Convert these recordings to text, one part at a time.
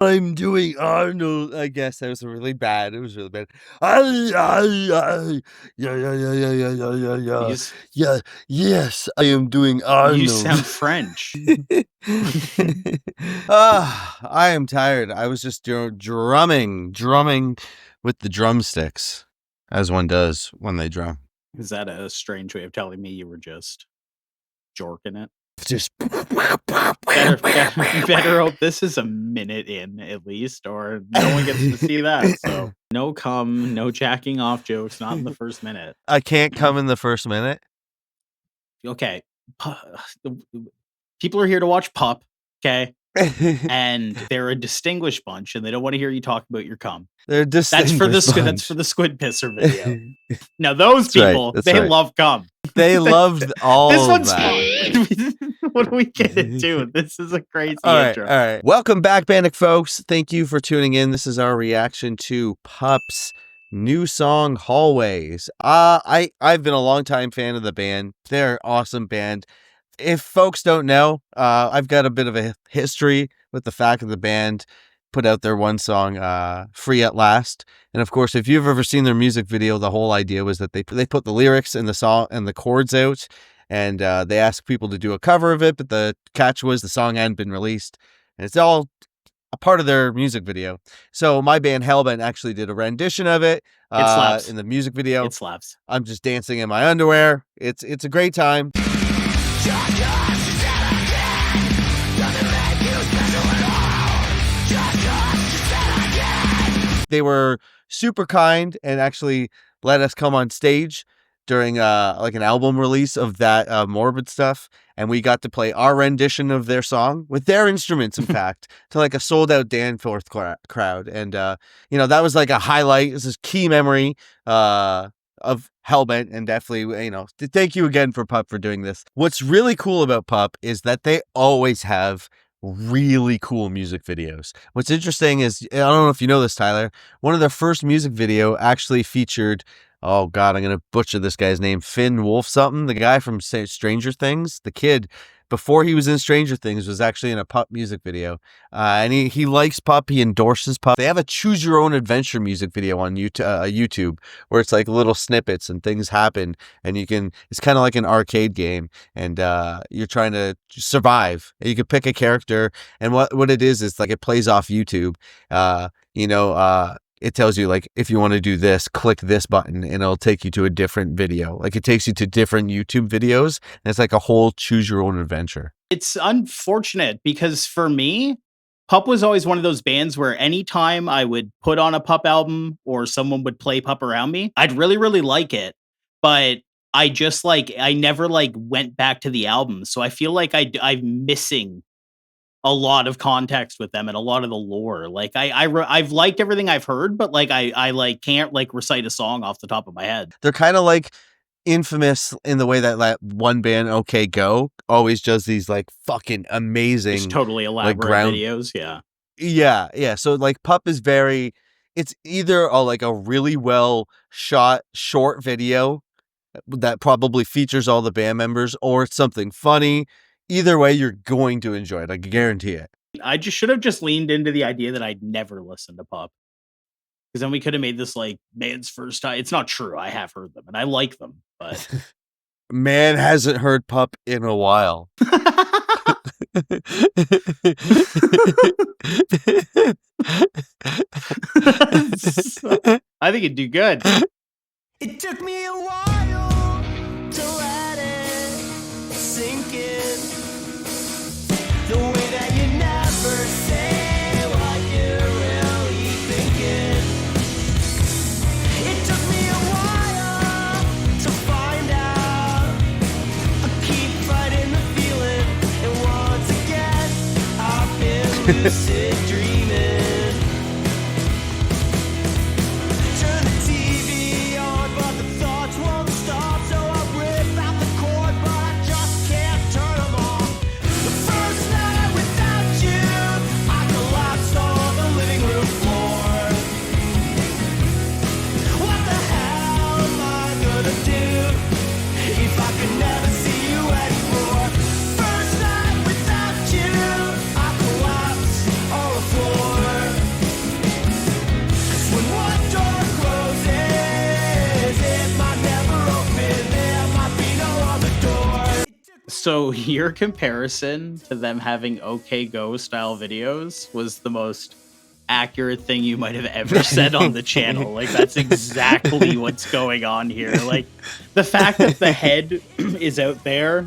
I'm doing Arnold. I guess that was really bad. It was really bad. Yeah. Yes, I am doing Arnold. You sound French. I am tired. I was just drumming with the drumsticks, as one does when they drum. Is that a strange way of telling me you were just jorking it? Just better hope this is a minute in at least, or no one gets to see that. So no cum, no jacking off jokes, not in the first minute. I can't come in the first minute. Okay, people are here to watch PUP. Okay. And they're a distinguished bunch, and they don't want to hear you talk about your cum. They're distinguished. That's for the squid pisser video. Now those people, they love cum. They loved all. This one's fun. What do we get into? This is a crazy intro. All right. Welcome back, bandecfolks. Thank you for tuning in. This is our reaction to PUP's new song, Hallways. I've been a longtime fan of the band. They're an awesome band. If folks don't know, I've got a bit of a history with the fact that the band put out their one song, Free at Last. And of course, if you've ever seen their music video, the whole idea was that they put the lyrics and the song and the chords out, and they asked people to do a cover of it, but the catch was the song hadn't been released. And it's all a part of their music video. So my band Hellbent actually did a rendition of it. It slaps. In the music video. It slaps. I'm just dancing in my underwear. It's a great time. They were super kind and actually let us come on stage during like an album release of that Morbid Stuff, and we got to play our rendition of their song with their instruments, in fact, to like a sold out Danforth crowd. And that was like a highlight. This is key memory of Hellbent, and definitely, thank you again for PUP for doing this. What's really cool about PUP is that they always have really cool music videos. What's interesting is, I don't know if you know this, Tyler, one of their first music video actually featured, oh God, I'm going to butcher this guy's name, Finn Wolf something, the guy from Stranger Things, the kid. Before he was in Stranger Things, was actually in a PUP music video. And he likes PUP. He endorses PUP. They have a choose your own adventure music video on YouTube where it's like little snippets and things happen. And it's kind of like an arcade game. And you're trying to survive. And you can pick a character. And what it is like it plays off YouTube. It tells you, like, if you want to do this, click this button and it'll take you to a different video. Like, it takes you to different YouTube videos, and it's like a whole choose your own adventure. It's unfortunate because for me, PUP was always one of those bands where anytime I would put on a PUP album or someone would play PUP around me, I'd really, really like it. But I just I never went back to the album. So I feel like I'm missing a lot of context with them and a lot of the lore. Like I've liked everything I've heard, but I can't recite a song off the top of my head. They're kind of like infamous in the way that one band, OK Go, always does these fucking amazing, just totally elaborate videos. Yeah. So PUP is it's either a really well shot short video that probably features all the band members, or it's something funny. Either way, you're going to enjoy it. I guarantee it. I just should have just leaned into the idea that I'd never listened to PUP. Because then we could have made this man's first time. It's not true. I have heard them and I like them, but man hasn't heard PUP in a while. I think it'd do good. It took me a while to let it sink in. The way that you never say what you're really thinking. It took me a while to find out. I keep fighting the feeling, and once again I've been lucid dreaming. Turn the TV on, but the thoughts won't stop, so I rip out the cord, but I just can't turn them off. The first night without you, I collapsed on the living room floor. What the hell am I gonna do if I could never see you anymore? First night without you, I collapsed So your comparison to them having OK Go style videos was the most accurate thing you might have ever said on the channel. Like, that's exactly what's going on here. Like, the fact that the head is out there,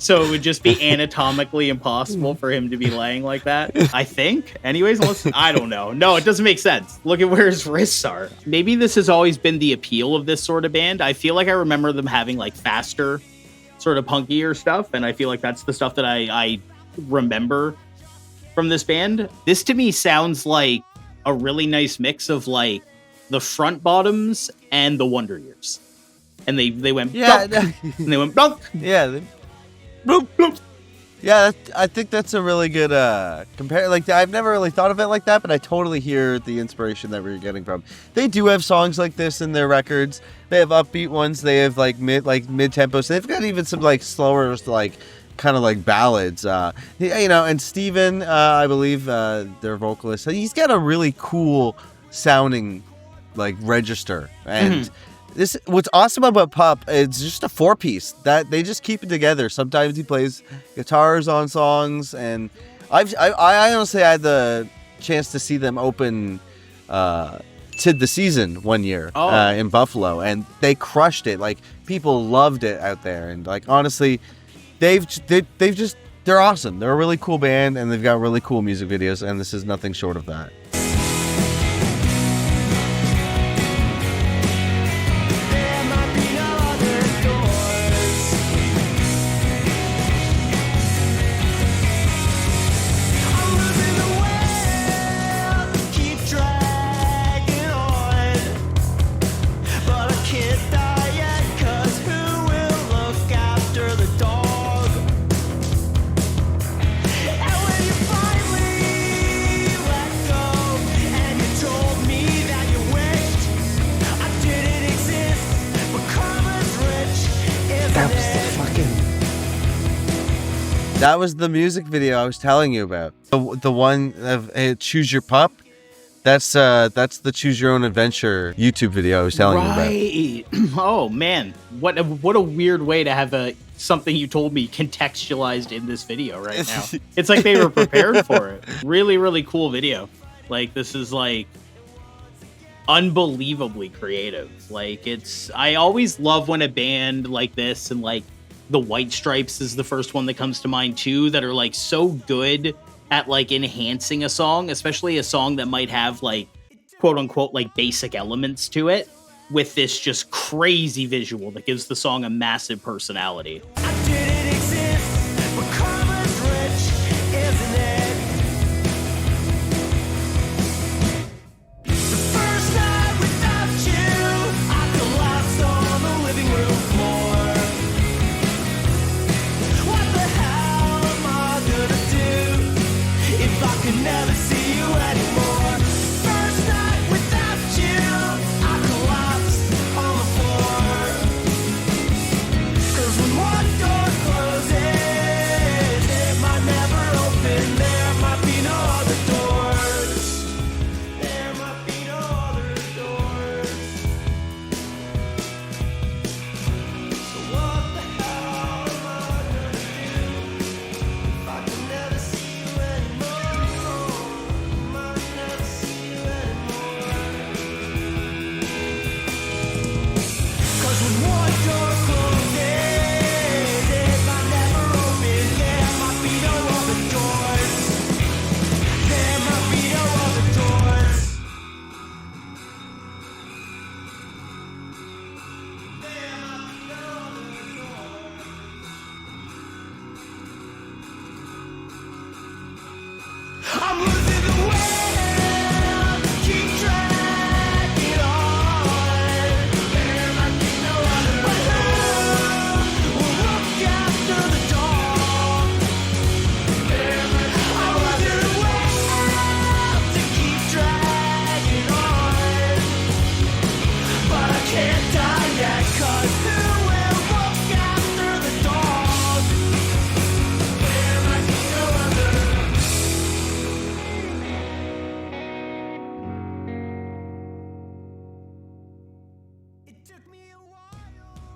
so it would just be anatomically impossible for him to be laying like that, I think. Anyways, I don't know. No, it doesn't make sense. Look at where his wrists are. Maybe this has always been the appeal of this sort of band. I feel like I remember them having like faster, sort of punkier stuff, and I feel like that's the stuff that I remember from this band. This to me sounds like a really nice mix of like the Front Bottoms and the Wonder Years. And they went Yeah, and they went blunk. Yeah. Bloop, bloop. Yeah, I think that's a really good compare. Like, I've never really thought of it like that, but I totally hear the inspiration that we're getting from. They do have songs like this in their records. They have upbeat ones. They have like mid tempos. They've got even some like slower, like kind of like ballads. You know, and Steven, I believe their vocalist, he's got a really cool sounding like register. And what's awesome about Pup, it's just a 4-piece that they just keep it together. Sometimes he plays guitars on songs, and I honestly had the chance to see them open Tid the Season one year in Buffalo, and they crushed it. Like, people loved it out there, and like, honestly, they're awesome. They're a really cool band, and they've got really cool music videos, and this is nothing short of that. That was the music video I was telling you about. The one of Choose Your Pup. That's the Choose Your Own Adventure YouTube video I was telling you about. Oh man, what a weird way to have something you told me contextualized in this video right now. It's like they were prepared for it. Really, really cool video. Like, this is like unbelievably creative. Like, I always love when a band like this, and like the White Stripes is the first one that comes to mind too, that are like so good at like enhancing a song, especially a song that might have like quote unquote like basic elements to it, with this just crazy visual that gives the song a massive personality.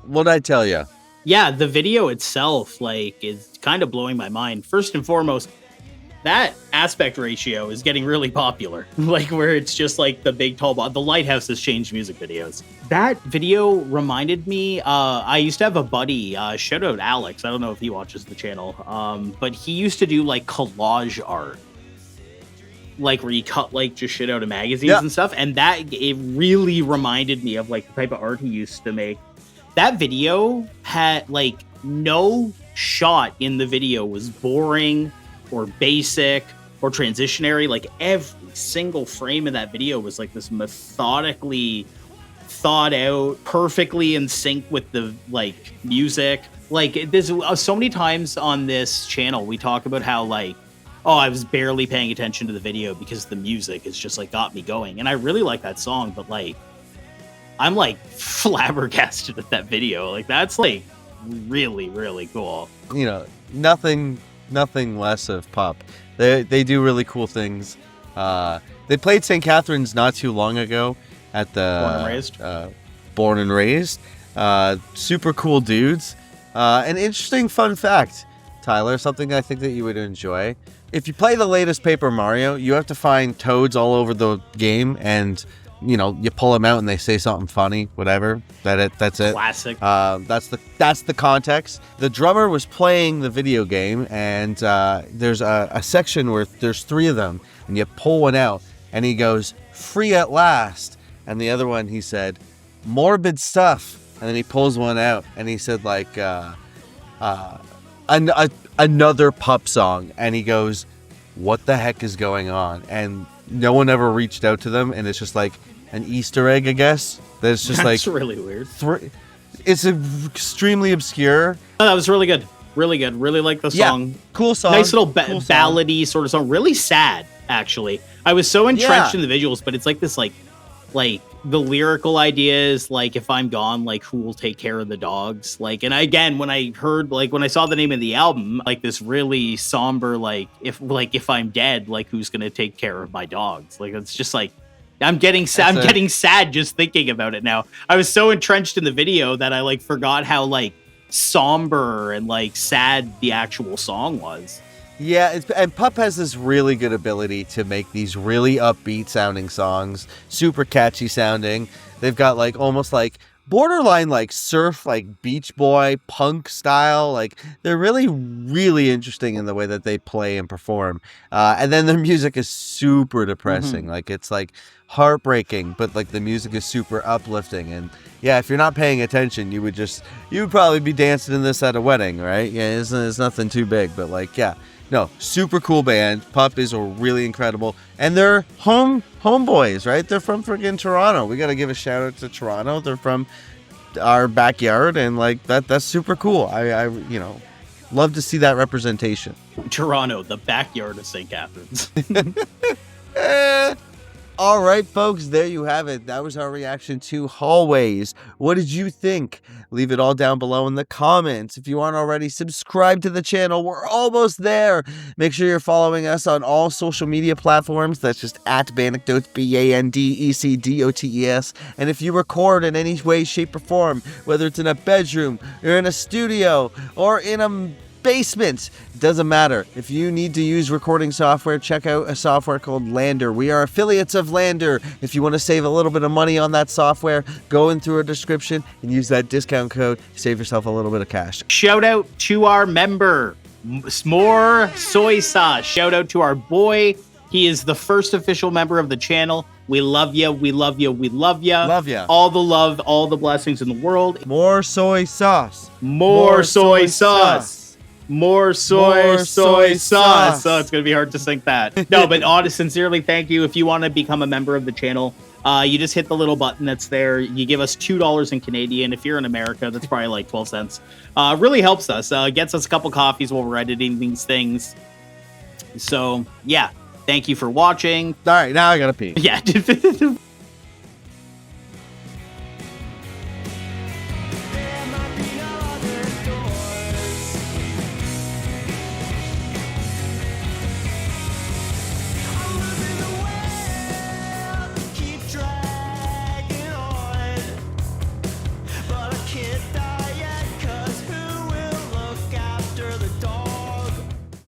What did I tell you? Yeah, the video itself, like, is kind of blowing my mind. First and foremost, that aspect ratio is getting really popular. Like, where it's just like the big tall the Lighthouse has changed music videos. That video reminded me, I used to have a buddy, shout out Alex, I don't know if he watches the channel, but he used to do like collage art, like where you cut like just shit out of magazines and stuff, and it really reminded me of like the type of art he used to make. That video had like no shot in the video was boring or basic or transitionary. Like every single frame of that video was like this methodically thought out, perfectly in sync with the like music. Like there's so many times on this channel we talk about how like, oh, I was barely paying attention to the video because the music has just like got me going. And I really like that song, but like I'm like flabbergasted at that video. Like that's like really, really cool. You know, nothing less of PUP. They do really cool things. They played St. Catharines not too long ago at the Born and Raised. Super cool dudes. An interesting fun fact, Tyler, something I think that you would enjoy. If you play the latest Paper Mario, you have to find toads all over the game, and you know, you pull them out and they say something funny, whatever. That's it. Classic. That's the context. The drummer was playing the video game, and there's a section where there's 3 of them, and you pull one out, and he goes, "Free at last," and the other one he said, "Morbid Stuff," and then he pulls one out, and he said like another PUP song, and he goes, "What the heck is going on?" And no one ever reached out to them, and it's just like an Easter egg, I guess. That's just That's like really weird. It's extremely obscure. Oh, that was really good. Really good. Really like the song. Cool song. Nice little cool ballady sort of song. Really sad, actually. I was so entrenched in the visuals, but it's like this like the lyrical ideas, like if I'm gone, like who will take care of the dogs? Like, and again, when I saw the name of the album, like this really somber, like if I'm dead, like who's gonna take care of my dogs? Like it's just like I'm getting sad just thinking about it now. I was so entrenched in the video that I like forgot how like somber and like sad the actual song was. Yeah, and PUP has this really good ability to make these really upbeat sounding songs, super catchy sounding. They've got like almost like borderline like surf, like Beach Boy punk style. Like they're really, really interesting in the way that they play and perform. And then their music is super depressing. Like it's like heartbreaking, but like the music is super uplifting. And yeah, if you're not paying attention, you would probably be dancing in this at a wedding, right? Yeah, it's nothing too big, but like, yeah. No, super cool band. PUP is really incredible. And they're homeboys, right? They're from friggin' Toronto. We got to give a shout out to Toronto. They're from our backyard, and like that's super cool. I love to see that representation. Toronto, the backyard of St. Catharines. All right, folks, there you have it. That was our reaction to Hallways. What did you think? Leave it all down below in the comments. If you aren't already, subscribe to the channel. We're almost there. Make sure you're following us on all social media platforms. That's just at bandecdotes, BANDECDOTES. And if you record in any way, shape, or form, whether it's in a bedroom, or in a studio, or in a basement, doesn't matter. If you need to use recording software, check out a software called Lander. We are affiliates of Lander. If you want to save a little bit of money on that software, go in through a description and use that discount code. Save yourself a little bit of cash. Shout out to our member, More Soy Sauce. Shout out to our boy. He is the first official member of the channel. We love you. We love you. We love you. Love you. All the love, all the blessings in the world. More soy sauce. More soy sauce. More soy sauce. Oh, it's going to be hard to sync that. No, but sincerely, thank you. If you want to become a member of the channel, you just hit the little button that's there. You give us $2 in Canadian. If you're in America, that's probably like 12 cents. Really helps us. Gets us a couple coffees while we're editing these things. So, yeah. Thank you for watching. All right, now I got to pee. Yeah.